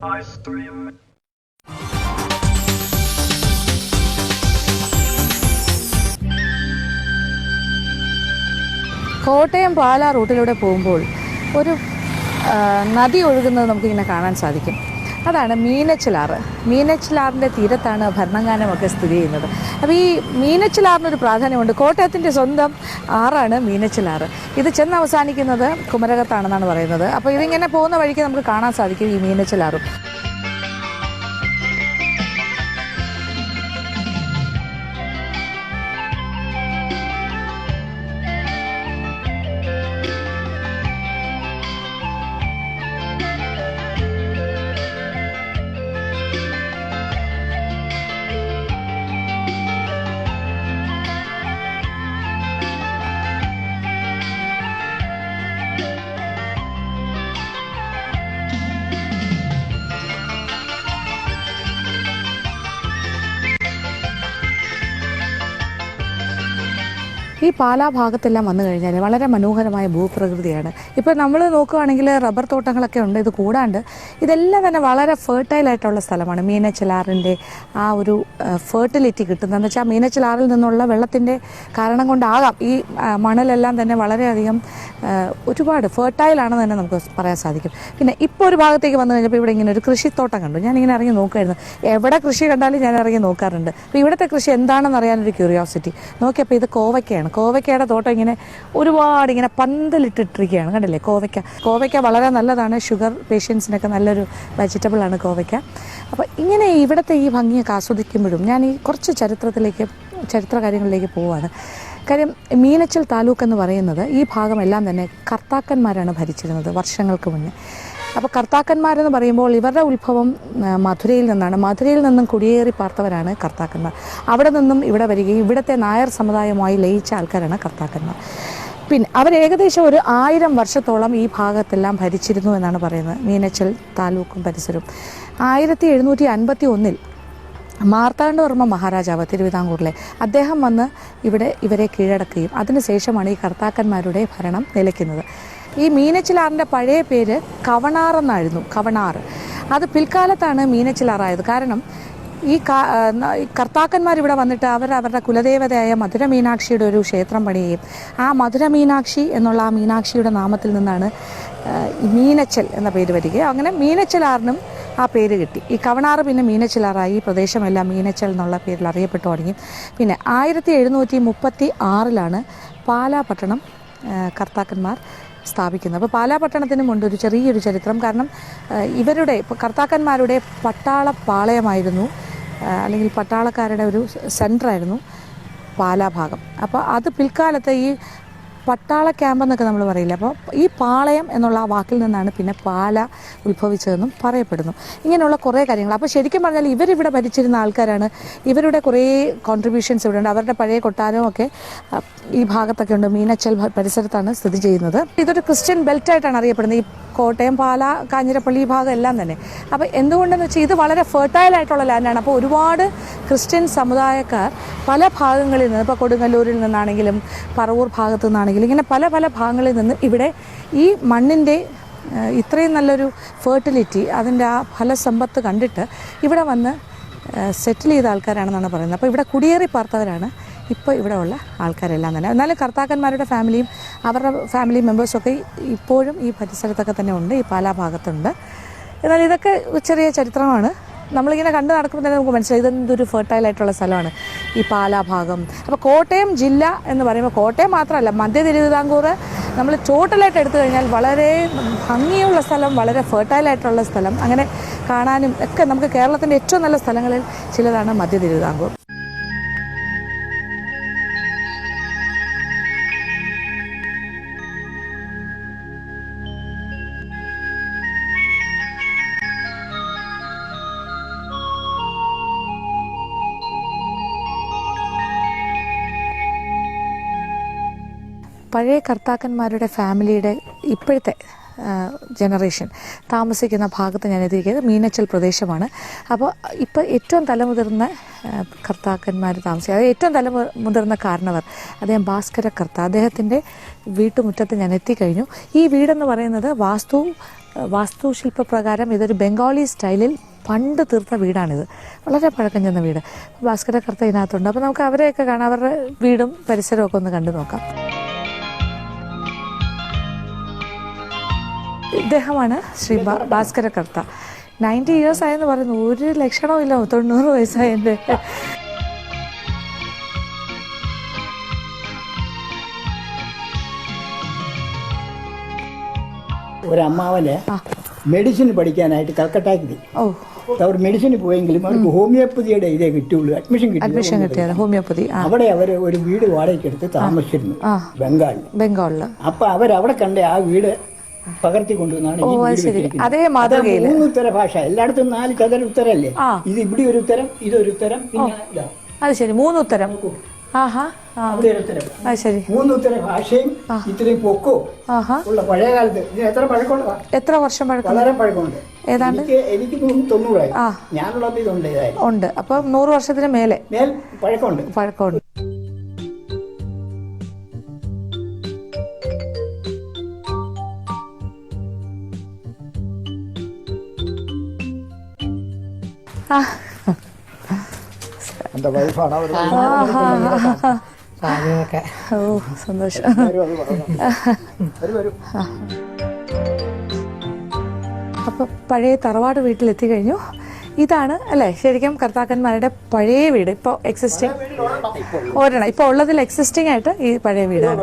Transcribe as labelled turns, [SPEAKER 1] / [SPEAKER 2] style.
[SPEAKER 1] കോട്ടയം പാലാ റൂട്ടിലൂടെ പോകുമ്പോൾ ഒരു നദി ഒഴുകുന്നത് നമുക്കിങ്ങനെ കാണാൻ സാധിക്കും. അതാണ് മീനച്ചിലാറ്. മീനച്ചിലാറിൻ്റെ തീരത്താണ് ഭരണങ്ങാനമൊക്കെ സ്ഥിതി ചെയ്യുന്നത്. അപ്പോൾ ഈ മീനച്ചിലാറിനൊരു പ്രാധാന്യമുണ്ട്. കോട്ടയത്തിൻ്റെ സ്വന്തം ആറാണ് മീനച്ചിലാറ്. ഇത് ചെന്ന് അവസാനിക്കുന്നത് കുമരകത്താണെന്നാണ് പറയുന്നത്. അപ്പോൾ ഇതിങ്ങനെ പോകുന്ന വഴിക്ക് നമുക്ക് കാണാൻ സാധിക്കും ഈ മീനച്ചിലാറും. ഈ പാലാ ഭാഗത്തെല്ലാം വന്നു കഴിഞ്ഞാൽ വളരെ മനോഹരമായ ഭൂപ്രകൃതിയാണ്. ഇപ്പോൾ നമ്മൾ നോക്കുകയാണെങ്കിൽ റബ്ബർ തോട്ടങ്ങളൊക്കെ ഉണ്ട്. ഇത് കൂടാണ്ട് ഇതെല്ലാം തന്നെ വളരെ ഫെർട്ടൈലായിട്ടുള്ള സ്ഥലമാണ്. മീനച്ചിലാറിൻ്റെ ആ ഒരു ഫെർട്ടിലിറ്റി കിട്ടുന്നതെന്ന് വെച്ചാൽ മീനച്ചിലാറിൽ നിന്നുള്ള വെള്ളത്തിൻ്റെ കാരണം കൊണ്ടാകാം ഈ മണലെല്ലാം തന്നെ വളരെയധികം ഒരുപാട് ഫെർട്ടൈലാണെന്ന് തന്നെ നമുക്ക് പറയാൻ സാധിക്കും. പിന്നെ ഇപ്പോൾ ഒരു ഭാഗത്തേക്ക് വന്നു കഴിഞ്ഞപ്പോൾ ഇവിടെ ഇങ്ങനെ ഒരു കൃഷിത്തോട്ടം കണ്ടു. ഞാനിങ്ങനെ ഇറങ്ങി നോക്കുമായിരുന്നു. എവിടെ കൃഷി കണ്ടാലും ഞാൻ ഇറങ്ങി നോക്കാറുണ്ട്. അപ്പോൾ ഇവിടുത്തെ കൃഷി എന്താണെന്ന് അറിയാനൊരു ക്യൂരിയോസിറ്റി നോക്കിയപ്പോൾ ഇത് കോവയ്ക്കയാണ്. കോവയ്ക്കയുടെ തോട്ടം ഇങ്ങനെ ഒരുപാട് ഇങ്ങനെ പന്തലിട്ടിട്ടിരിക്കുകയാണ്. കണ്ടില്ലേ കോവയ്ക്ക വളരെ നല്ലതാണ്. ഷുഗർ പേഷ്യൻസിനൊക്കെ നല്ലൊരു വെജിറ്റബിളാണ് കോവയ്ക്ക. അപ്പോൾ ഇങ്ങനെ ഇവിടുത്തെ ഈ ഭംഗിയൊക്കെ ആസ്വദിക്കുമ്പോഴും ഞാൻ ഈ കുറച്ച് ചരിത്ര കാര്യങ്ങളിലേക്ക് പോവുകയാണ്. കാര്യം മീനച്ചിൽ താലൂക്ക് എന്ന് പറയുന്നത് ഈ ഭാഗമെല്ലാം തന്നെ കർത്താക്കന്മാരാണ് ഭരിച്ചിരുന്നത് വർഷങ്ങൾക്ക് മുന്നേ. അപ്പോൾ കർത്താക്കന്മാരെന്ന് പറയുമ്പോൾ ഇവരുടെ ഉത്ഭവം മധുരയിൽ നിന്നാണ്. മധുരയിൽ നിന്നും കുടിയേറി പാർത്തവരാണ് കർത്താക്കന്മാർ. അവിടെ നിന്നും ഇവിടെ വരികയും ഇവിടുത്തെ നായർ സമുദായവുമായി ലയിച്ച ആൾക്കാരാണ് കർത്താക്കന്മാർ. പിന്നെ അവർ ഏകദേശം ഒരു 1000 വർഷത്തോളം ഈ ഭാഗത്തെല്ലാം ഭരിച്ചിരുന്നു എന്നാണ് പറയുന്നത്. മീനച്ചിൽ താലൂക്കും പരിസരവും 1751 മാർത്താണ്ഡവർമ്മ മഹാരാജാവ് തിരുവിതാംകൂറിലെ അദ്ദേഹം വന്ന് ഇവരെ കീഴടക്കുകയും അതിനുശേഷമാണ് ഈ കർത്താക്കന്മാരുടെ ഭരണം നിലയ്ക്കുന്നത്. ഈ മീനച്ചിലാറിൻ്റെ പഴയ പേര് കവണാർ എന്നായിരുന്നു. കവണാറ് അത് പിൽക്കാലത്താണ് മീനച്ചിലാറായത്. കാരണം ഈ കർത്താക്കന്മാരിവിടെ വന്നിട്ട് അവരുടെ കുലദേവതയായ മധുര മീനാക്ഷിയുടെ ഒരു ക്ഷേത്രം പണിയുകയും ആ മധുര മീനാക്ഷി എന്നുള്ള ആ മീനാക്ഷിയുടെ നാമത്തിൽ നിന്നാണ് മീനച്ചൽ എന്ന പേര് വരികയും അങ്ങനെ മീനച്ചിലാറിനും ആ പേര് കിട്ടി. ഈ കവണാറ് പിന്നെ മീനച്ചിലാറായി. ഈ പ്രദേശമെല്ലാം മീനച്ചൽ എന്നുള്ള പേരിൽ അറിയപ്പെട്ടു തുടങ്ങി. പിന്നെ 1736 പാലാ പട്ടണം കർത്താക്കന്മാർ സ്ഥാപിക്കുന്നത്. അപ്പോൾ പാലാ പട്ടണത്തിനുമുണ്ട് ഒരു ചെറിയൊരു ചരിത്രം. കാരണം ഇവരുടെ കർത്താക്കന്മാരുടെ പട്ടാളപ്പാളയമായിരുന്നു, അല്ലെങ്കിൽ പട്ടാളക്കാരുടെ ഒരു സെൻറ്ററായിരുന്നു പാലാ ഭാഗം. അപ്പോൾ അത് പിൽക്കാലത്ത് ഈ പട്ടാള ക്യാമ്പ് എന്നൊക്കെ നമ്മൾ പറയില്ല. അപ്പോൾ ഈ പാളയം എന്നുള്ള ആ വാക്കിൽ നിന്നാണ് പിന്നെ പാല ഉത്ഭവിച്ചതെന്നും പറയപ്പെടുന്നു. ഇങ്ങനെയുള്ള കുറേ കാര്യങ്ങൾ. അപ്പോൾ ശരിക്കും പറഞ്ഞാൽ ഇവരിവിടെ ഭരിച്ചിരുന്ന ആൾക്കാരാണ്. ഇവരുടെ കുറേ കോൺട്രിബ്യൂഷൻസ് ഇവിടെ ഉണ്ട്. അവരുടെ പഴയ കൊട്ടാരമൊക്കെ ഈ ഭാഗത്തൊക്കെ ഉണ്ട്. മീനച്ചൽ പരിസരത്താണ് സ്ഥിതി ചെയ്യുന്നത്. ഇതൊരു ക്രിസ്ത്യൻ ബെൽറ്റായിട്ടാണ് അറിയപ്പെടുന്നത്. ഈ കോട്ടയം, പാല, കാഞ്ഞിരപ്പള്ളി ഭാഗം എല്ലാം തന്നെ. അപ്പോൾ എന്തുകൊണ്ടെന്ന് വെച്ചാൽ ഇത് വളരെ ഫെർട്ടൈലായിട്ടുള്ള ലാൻഡാണ്. അപ്പോൾ ഒരുപാട് ക്രിസ്ത്യൻ സമുദായക്കാർ പല ഭാഗങ്ങളിൽ നിന്ന്, ഇപ്പോൾ കൊടുങ്ങല്ലൂരിൽ നിന്നാണെങ്കിലും പറവൂർ ഭാഗത്തു നിന്നാണെങ്കിലും ഇങ്ങനെ പല ഭാഗങ്ങളിൽ നിന്ന് ഇവിടെ ഈ മണ്ണിൻ്റെ ഇത്രയും നല്ലൊരു ഫെർട്ടിലിറ്റി, അതിൻ്റെ ആ ഫലസമ്പത്ത് കണ്ടിട്ട് ഇവിടെ വന്ന് സെറ്റിൽ ചെയ്ത ആൾക്കാരാണെന്നാണ് പറയുന്നത്. അപ്പോൾ ഇവിടെ കുടിയേറി പാർത്തവരാണ് ഇപ്പോൾ ഇവിടെ ഉള്ള ആൾക്കാരെല്ലാം തന്നെ. എന്നാലും കർത്താക്കന്മാരുടെ ഫാമിലിയും അവരുടെ ഫാമിലി മെമ്പേഴ്സൊക്കെ ഇപ്പോഴും ഈ പരിസരത്തൊക്കെ തന്നെ ഉണ്ട്, ഈ പാലാ ഭാഗത്തുണ്ട്. എന്നാൽ ഇതൊക്കെ ചെറിയ ചരിത്രമാണ്. നമ്മളിങ്ങനെ കണ്ടു നടക്കുമ്പോൾ തന്നെ നമുക്ക് മനസ്സിലായി ഇതെന്തൊരു ഫെർട്ടൈലായിട്ടുള്ള സ്ഥലമാണ് ഈ പാലാ ഭാഗം. അപ്പോൾ കോട്ടയം ജില്ല എന്ന് പറയുമ്പോൾ കോട്ടയം മാത്രമല്ല, മധ്യ തിരുവിതാംകൂർ നമ്മൾ ടോട്ടലായിട്ട് എടുത്തു കഴിഞ്ഞാൽ വളരെ ഭംഗിയുള്ള സ്ഥലം, വളരെ ഫെർട്ടൈലായിട്ടുള്ള സ്ഥലം, അങ്ങനെ കാണാനും ഒക്കെ നമുക്ക് കേരളത്തിൻ്റെ ഏറ്റവും നല്ല സ്ഥലങ്ങളിൽ ചിലതാണ് മധ്യ തിരുവിതാംകൂർ. പഴയ കർത്താക്കന്മാരുടെ ഫാമിലിയുടെ ഇപ്പോഴത്തെ ജനറേഷൻ താമസിക്കുന്ന ഭാഗത്ത് ഞാൻ എത്തിയിരിക്കുന്നത് മീനച്ചൽ പ്രദേശമാണ്. അപ്പോൾ ഇപ്പോൾ ഏറ്റവും തലമുതിർന്ന കർത്താക്കന്മാർ താമസിക്കുക, അതായത് ഏറ്റവും തലമുതിർന്ന കാരണവർ അദ്ദേഹം ഭാസ്കര കർത്ത, അദ്ദേഹത്തിൻ്റെ വീട്ടുമുറ്റത്ത് ഞാൻ എത്തിക്കഴിഞ്ഞു. ഈ വീടെന്ന് പറയുന്നത് വാസ്തു വാസ്തുശില്പപ്രകാരം ഇതൊരു ബംഗാളി സ്റ്റൈലിൽ പണ്ട് തീർത്ത വീടാണിത്. വളരെ പഴക്കം ചെന്ന വീട്. ഭാസ്കരകർത്ത ഇതിനകത്തുണ്ട്. അപ്പോൾ നമുക്ക് അവരെയൊക്കെ കാണാം, അവരുടെ വീടും പരിസരവും ഒക്കെ ഒന്ന് കണ്ടു നോക്കാം. ഇദ്ദേഹമാണ് ശ്രീ ഭാസ്കരകർത്ത. 90 ഇയേഴ്സ് ആയെന്ന് പറയുന്നു. ഒരു ലക്ഷണവും ഇല്ല 90 വയസ്സായതിൻ്റെ.
[SPEAKER 2] ഒരമ്മാവന് മെഡിസിൻ പഠിക്കാനായിട്ട് കൽക്കട്ടയ്ക്ക് പോയി. അവർ മെഡിസിന് പോയെങ്കിലും അവർക്ക് ഹോമിയോപ്പതിയുടെ ഇതേ കിട്ടുള്ളൂ, അഡ്മിഷൻ
[SPEAKER 1] കിട്ടിയത് ഹോമിയോപ്പതി.
[SPEAKER 2] അവിടെ അവർ ഒരു വീട് വാടകയ്ക്ക് എടുത്ത് താമസിച്ചിരുന്നു ബംഗാളിൽ. അപ്പൊ അവരവിടെ കണ്ട ആ വീട് പകർത്തി കൊണ്ടുവന്നാണ്
[SPEAKER 1] അതേ മാതൃകയിൽ
[SPEAKER 2] 3 ഉത്തര ഭാഷ. എല്ലായിടത്തും 4 ചതുര ഉത്തരല്ലേ, ഇത് ഇവിടെ ഒരു ഉത്തരം, ഇതൊരു ഉത്തരം, പിന്നെ
[SPEAKER 1] അത് ശരി 3 ഉത്തരം. ശരി
[SPEAKER 2] 3 ഉത്തര ഭാഷയും ഇത്രയും പൊക്കോ ഉള്ള പഴയ കാലത്ത്. എത്ര പഴക്കമുള്ള,
[SPEAKER 1] എത്ര വർഷം പഴക്കം?
[SPEAKER 2] വളരെ പഴക്കമുണ്ട്.
[SPEAKER 1] ഏതാണ്ട്
[SPEAKER 2] എനിക്ക് 90 ഞാനുള്ളത് ഇതുണ്ട്.
[SPEAKER 1] ഉണ്ട്. അപ്പൊ 100 വർഷത്തിന് മേൽ പഴക്കമുണ്ട്.
[SPEAKER 2] എന്റെ വൈഫാണ്.
[SPEAKER 1] ഓ സന്തോഷം. അപ്പൊ പഴയ തറവാട് വീട്ടിലെത്തിക്കഴിഞ്ഞു. ഇതാണ് അല്ലേ ശരിക്കും കർത്താക്കന്മാരുടെ പഴയ വീട്. ഇപ്പോൾ എക്സിസ്റ്റിംഗ് ഒരെണ്ണം, ഇപ്പോൾ ഉള്ളതിൽ എക്സിസ്റ്റിംഗ് ആയിട്ട് ഈ പഴയ വീടാണ്.